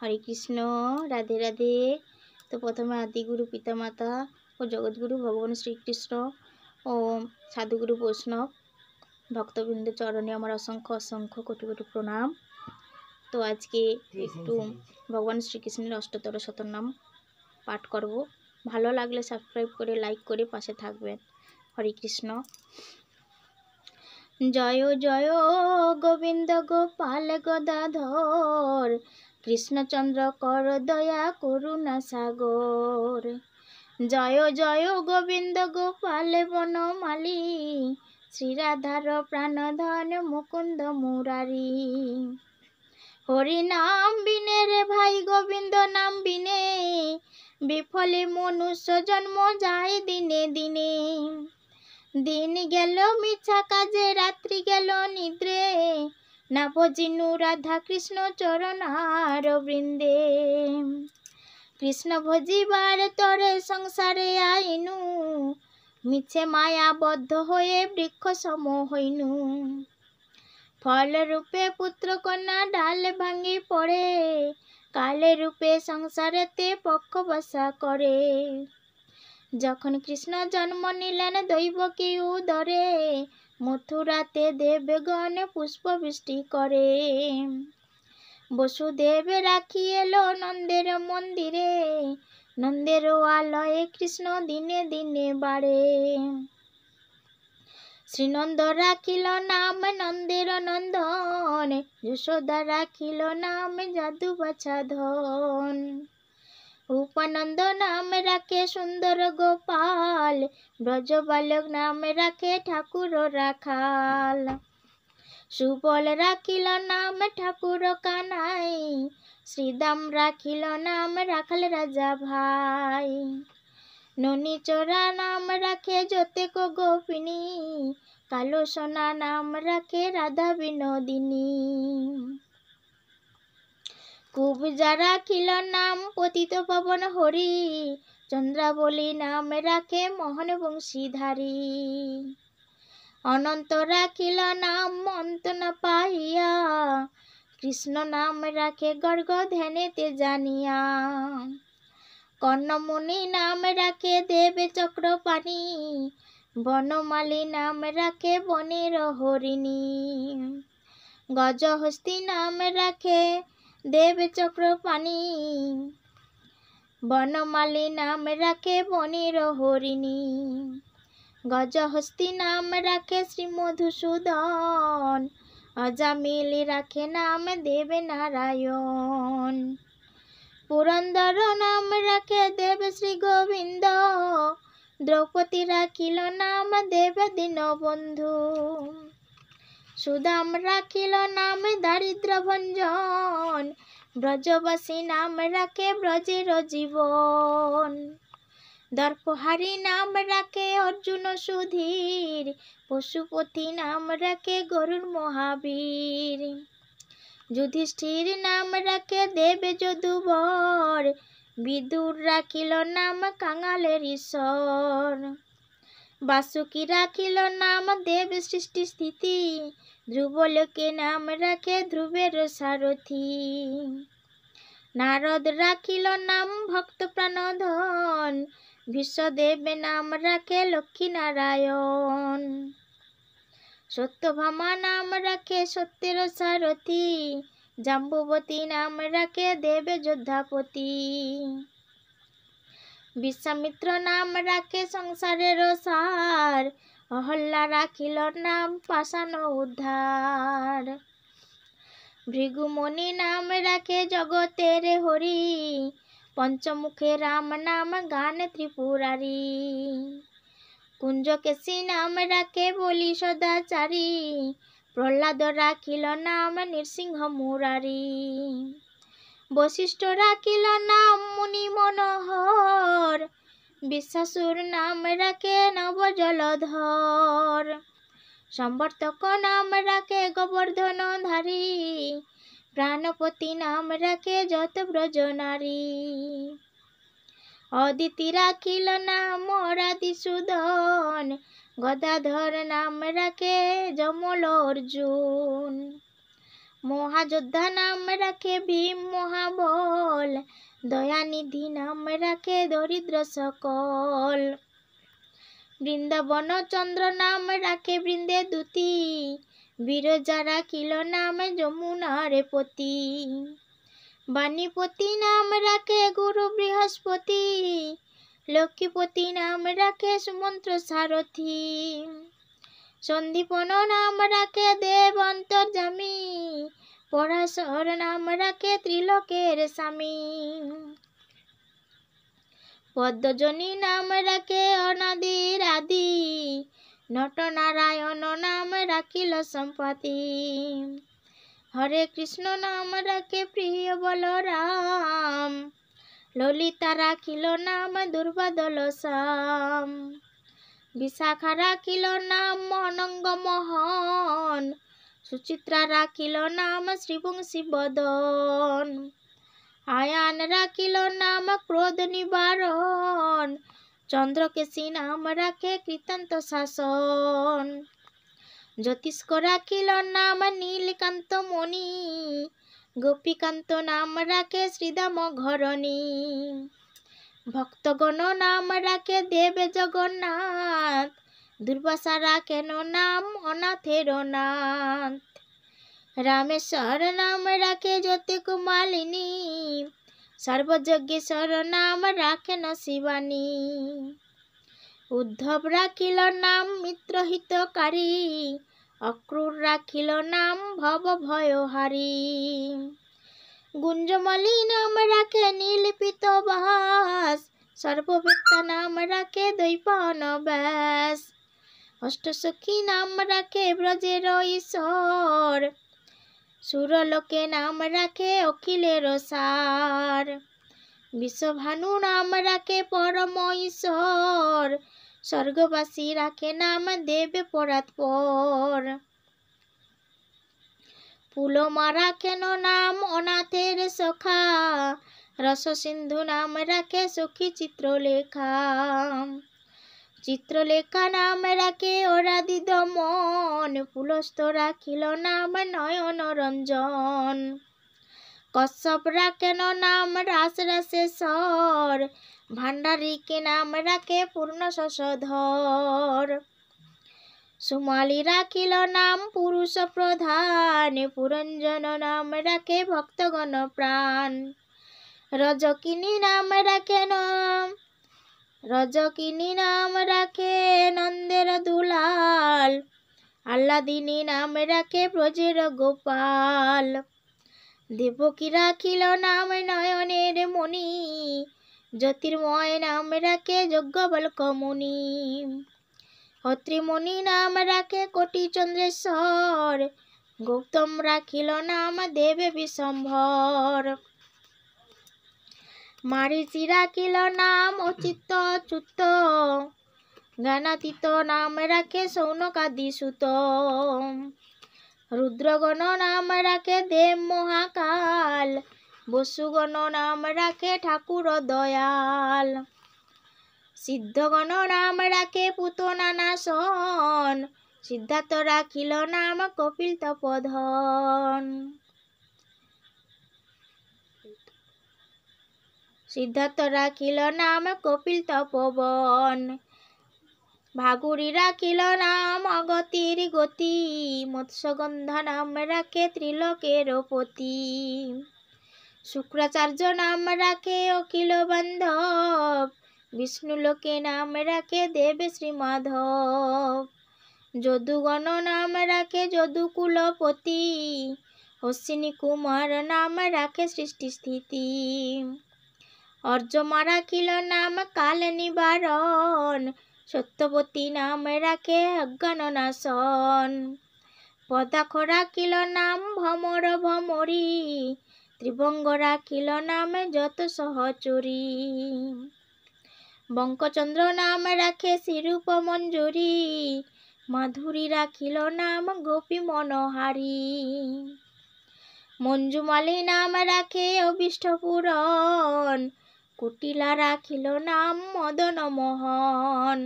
হরে কৃষ্ণ, রাধে রাধে। তো প্রথমে আদিগুরু পিতামাতা ও জগৎগুরু ভগবান শ্রীকৃষ্ণ ও সাধুগুরু বৈষ্ণব ভক্তবৃন্দ চরণে আমার অসংখ্য অসংখ্য কোটি কোটি প্রণাম। তো আজকে একটু ভগবান শ্রীকৃষ্ণের অষ্টতর শতনাম পাঠ করব। ভালো লাগলে সাবস্ক্রাইব করে লাইক করে পাশে থাকবেন। হরে কৃষ্ণ। জয় জয় গোবিন্দ গোপাল গদাধর, কৃষ্ণচন্দ্র কর দয়া করুণা সাগর। জয় জয় গোবিন্দ গোপাল বনমালী, শ্রীরাধার প্রাণধন মুকুন্দ মুরারি। হরি নাম বিনে রে ভাই গোবিন্দ নাম বিনে, বিফলে মনুষ্য জন্ম যায় দিনে দিনে। দিন গেল মিছা কাজে, রাত্রি গেল নিদ্রে, না ভজিনু রাধা কৃষ্ণ চরণার বৃন্দে। কৃষ্ণ ভজিবার তরে সংসারে আইনু, মিছে মায়াবদ্ধ হয়ে বৃক্ষ সম হইনু। ফল রূপে পুত্র কন্যা ডাল ভাঙ্গি পড়ে, কালে রূপে সংসারেতে পক্ষ বসা করে। যখন কৃষ্ণ জন্ম নিলেন দৈবকী উদরে, মথুরাতে দেবগণ পুষ্প বৃষ্টি করে। বসুদেব রাখি এলো নন্দের মন্দিরে, নন্দের আলয়ে কৃষ্ণ দিনে দিনে বাড়ে। শ্রীনন্দ রাখিল নাম নন্দের নন্দন, যশোদা রাখিল নাম যাদু বাছা ধন। উপানন্দ নাম রাখে সুন্দর গোপাল, ব্রজ বালক নাম রাখে ঠাকুর রাখাল। সুবল রাখিল নাম ঠাকুর কানাই, শ্রীদাম রাখিল নাম রাখাল রাজা ভাই। ননী চোরা নাম রাখে যতেক গোপিনী, কালো সোনা নাম রাখে রাধা বিনোদিনী। কুবজা রাখিল নাম পতিত পাবন হরি, চন্দ্রাবলী নাম রাখে মোহন বংশীধারী। অনন্ত রাখিল নাম অন্ত না পাইয়া, কৃষ্ণ নাম রাখে গর্গ ধ্যানেতে জানিয়া। কর্ণমুনি নাম রাখে দেব চক্রপাণি, বনমালী নাম রাখে বনের হরিণী। গজহস্তি নাম রাখে দেব চক্রপাণি, বনমালী নাম রাখে বনের হরিণী। গজহস্তি নাম রাখে শ্রী মধুসূদন, অজামিলি রাখে নাম দেব নারায়ণ। পুরন্দর নাম রাখে দেব শ্রী গোবিন্দ, দ্রৌপদী রাখিল নাম দেব দীনবন্ধু। সুদাম রাখিল নাম দারিদ্র ভঞ্জন, ব্রজবাসী নাম রাখে ব্রজের জীবন। দর্পহারি নাম রাখে অর্জুন সুধীর, পশুপতি নাম রাখে গরুর মহাবীর। যুধিষ্ঠির নাম রাখে দেব যদুবর, বিদুর রাখিল নাম কাঙালের ঈশ্বর। বাসুকি রাখিল নাম দেব সৃষ্টি স্থিতি, ধ্রুবলোকে নাম রাখে ধ্রুবের সারথি। নারদ রাখিল নাম ভক্ত প্রাণধন, বিশ্বদেব নাম রাখে লক্ষ্মী নারায়ণ। সত্যভামা নাম রাখে সত্যের সারথি, জাম্বুবতী নাম রাখে দেব যোদ্ধাপতি। বিশ্বামিত্র নাম রাখে সংসারের সার, অহল্যা রাখিল নাম পাষাণ উদ্ধার। ভৃগুমণি নাম রাখে জগতের হরি, পঞ্চমুখে রাম নাম গান ত্রিপুরারি। কুঞ্জকেশী নাম রাখে বলি সদাচারী, প্রহ্লাদ রাখিল নাম নৃসিংহ মুরারি। বশিষ্ঠ রাখিল নাম মুনি মনোহর, বিশ্বাসুর নাম রাখে নব জলধর। সম্বর্তক নাম রাখে গোবর্ধন ধারী, প্রাণপতি নাম রাখে যত ব্রজ নারী। অদিতি রাখিল নাম রাধিসূদন, গদাধর নাম রাখে যমল অর্জুন। মহাযোদ্ধা নাম রাখে ভীম মহাবল, দয়ানিধি নাম রাখে দরিদ্র সকল। বৃন্দাবন চন্দ্র নাম রাখে বৃন্দে দুতি, বিরজা রাখিল নাম যমুনার পতি। বাণীপতি নাম রাখে গুরু বৃহস্পতি, লক্ষ্মীপতি নাম রাখে সুমন্ত্র সারথি। সন্দীপন নাম রাখে দেব অন্তর্যামী, পরাশর নাম রাখে ত্রিলোকের স্বামী। পদ্মজনী নাম রাখে অনাদির আদি, নটনারায়ণ নাম রাখিল সম্পত্তি। হরে কৃষ্ণ নাম রাখে প্রিয় বলরাম, ললিতা রাখিল নাম দুর্বাদল শ্যাম। বিশাখা রাখিল নাম অনঙ্গ মোহন, সুচিত্রা রাখিল নাম শ্রীবংশী বদন। আয়ান রাখিল নাম ক্রোধ নিবারণ, চন্দ্রকেশী নাম রাখে কৃতান্ত শাসন। জ্যোতিষ্ক রাখিল নাম নীলকান্ত মণি, গোপীকান্ত নাম রাখে শ্রীদাম ঘরণী। ভক্তগণ নাম রাখে দেব জগন্নাথ, দুর্বাসা রাখেন নাম অনাথের নাথ। রামেশ্বর নাম রাখে জ্যোতিক মালিনী, সর্বযজ্ঞেশ্বর নাম রাখেন শিবানী। উদ্ধব রাখিল নাম মিত্রহিতকারী, অক্রূর রাখিল নাম ভব ভয়হারী। গুঞ্জমলি নাম রাখে নীলপিত বাস, সর্ববেত্তা নাম রাখে দৈপায়ন ব্যাস। অষ্টসখী নাম রাখে ব্রজের ঈশ্বর, সুরলোকে নাম রাখে অখিলের সার। বিশ্বভানু নাম রাখে পরম ঈশ্বর, স্বর্গবাসী রাখে নাম দেব পরাৎপর। পুলমা রাখেন নাম অনাথের সখা, রসসিন্ধু নাম রাখে সখী চিত্রলেখা। চিত্রলেখা নাম রাখে অরাধি দমন, পুলস্ত রাখিল নাম নয়ন রঞ্জন। কশ্যপ রাখেন নাম রাস রাসেশ্বর, ভান্ডারীকে নাম রাখে পূর্ণ শশধর। সুমালি রাখিল নাম পুরুষ প্রধান, পুরঞ্জন নাম রাখে ভক্তগণ প্রাণ। রজকিনী নাম রাখে নন্দের দুলাল, আহ্লাদিনী নাম রাখে ব্রজের গোপাল। দেবকী রাখিল নাম নয়নের মণি, জ্যোতির্ময় নাম রাখে যজ্ঞবল্ক মুনি। অত্রিমণি নাম রাখে কোটি চন্দ্রেশ্বর, গৌতম রাখিল নাম দেব বিশ্বম্ভর। মারিচি রাখিল নাম অচ্যুত অচ্যুত, জ্ঞানাতীত নাম রাখে সৌনকাদি সুত। রুদ্রগণ নাম রাখে দেব মহাকাল, বসুগণ নাম রাখে ঠাকুর দয়াল। সিদ্ধগণ নাম রাখে পুতনা নাশন, সিদ্ধার্থ রাখিল নাম কপিল তপোধন। সিদ্ধার্থ রাখিল নাম কপিল তপোবন। ভাগুরী রাখিল নাম অগতির গতি, মৎস্যগন্ধা নাম রাখে ত্রিলোকের পতি। শুক্রাচার্য নাম রাখে অখিল বান্ধব, বিষ্ণুলোকে নাম রাখে দেব শ্রীমাধব। যদুগণ নাম রাখে যদুকুলপতি, অশ্বিনী কুমার নাম রাখে সৃষ্টি স্থিতি। অর্যমা রাখিল নাম কাল নিবারণ, সত্যবতী নাম রাখে অজ্ঞান নাশন। পদাক্ষ রাখিল নাম ভমর ভমরী, ত্রিভঙ্গ রাখিল নাম যত সহচরী। বঙ্কচন্দ্র নাম রাখে শ্রীরূপ মঞ্জুরি, মাধুরী রাখিল নাম গোপী মনোহারী। মঞ্জুমালী নাম রাখে অভীষ্ট পূরণ, কুটিলা রাখিল নাম মদন মোহন।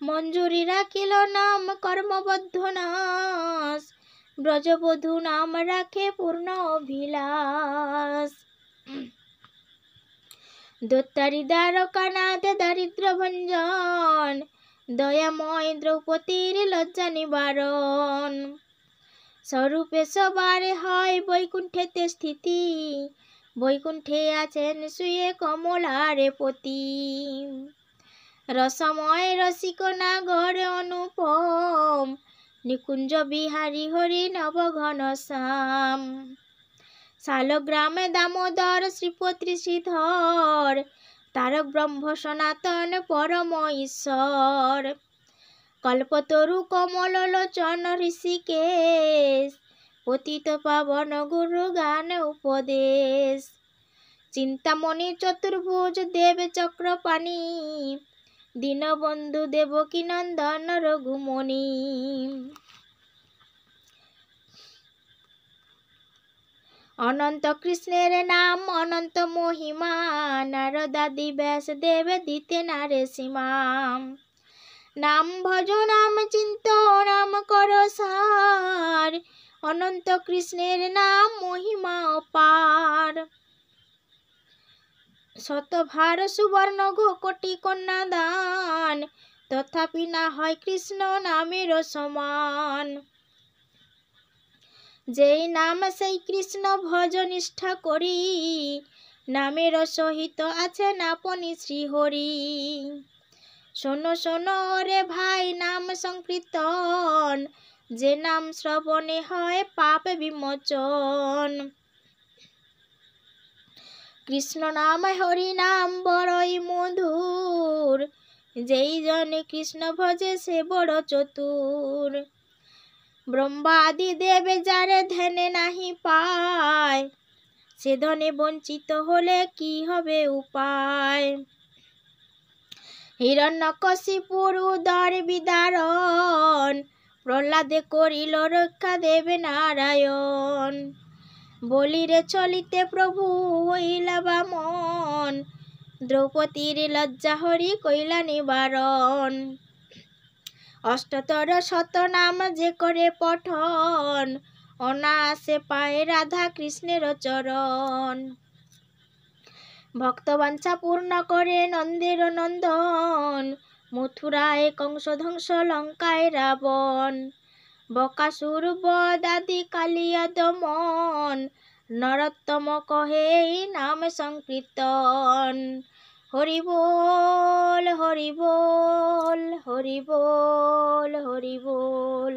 মঞ্জুরি রাখিল নাম কর্মবদ্ধ নাশ, ব্রজবধূ নাম রাখে পূর্ণ অভিলাষ। দৈত্যারি দ্বারকানাথ দারিদ্র ভঞ্জন, দয়াময় দ্রৌপদীর লজ্জা নিবারণ। স্বরূপে সবার হয় বৈকুণ্ঠেতে স্থিতি, বৈকুণ্ঠে আছেন শুয়ে কমলারে পতি। রসময় রসিক নাগর অনুপম, নিকুঞ্জ বিহারী হরি নবঘন শ্যাম। শালগ্রামে দামোদর শ্রীপতি শ্রীধর, তারক ব্রহ্ম সনাতন পরম ঈশ্বর। কল্পতরু কমল লোচন ঋষিকেশ, পতিত পাবন গুরু গান উপদেশ। চিন্তামণি চতুর্ভুজ দেব চক্রপাণি, দীনবন্ধু দেবকী নন্দন রঘুমণি। অনন্ত কৃষ্ণের নাম অনন্ত মহিমা, নারদাদি ব্যাস দেব দিতে নারে সীমা। নাম ভজ নাম চিন্ত নাম কর সার, অনন্ত কৃষ্ণের নাম মহিমা অপার। শতভার সুবর্ণ গো কোটি কন্যা দান, তথাপি না হয় কৃষ্ণ নামের সমান। যেই নাম সেই কৃষ্ণ ভজ নিষ্ঠা করি, নামের সহিত আছেন আপনি শ্রীহরি। শোনো শোনো রে ভাই নাম সংকীর্তন, যে নাম শ্রবণে হয় পাপ বিমোচন। কৃষ্ণ নাম হরি নাম বড়ই মধুর, যেই জনে কৃষ্ণ ভজে সে বড় চতুর। ব্রহ্মাদি দেব যারে ধ্যানে নাহি পায়, সে ধনে বঞ্চিত হলে কি হবে উপায়। হিরণ্যকশিপুর উদর বিদারণ, প্রহ্লাদে করিল রক্ষা দেবে নারায়ণ। বলিরে চলিতে প্রভু হইলা বামন, দ্রৌপদীর লজ্জা হরি কইলা নিবারণ। অষ্টতর শত নাম যে করে পঠন, অনায়াসে পায় রাধা কৃষ্ণের চরণ। ভক্তবাঞ্ছা পূর্ণ করে নন্দের নন্দন, মথুরায় কংস ধ্বংস লঙ্কায় রাবণ। বকাসুর বধ আদি কালিয়া দমন, নরোত্তম কহে এই নাম সংকীর্তন। হরি বল হরি বল হরি বল হরি বল,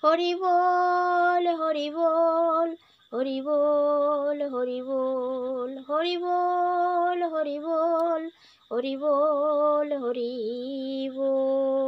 হরি বল হরি বল হরি বল, হরি বল হরি বল হরি বল, হরি বল হরি বল।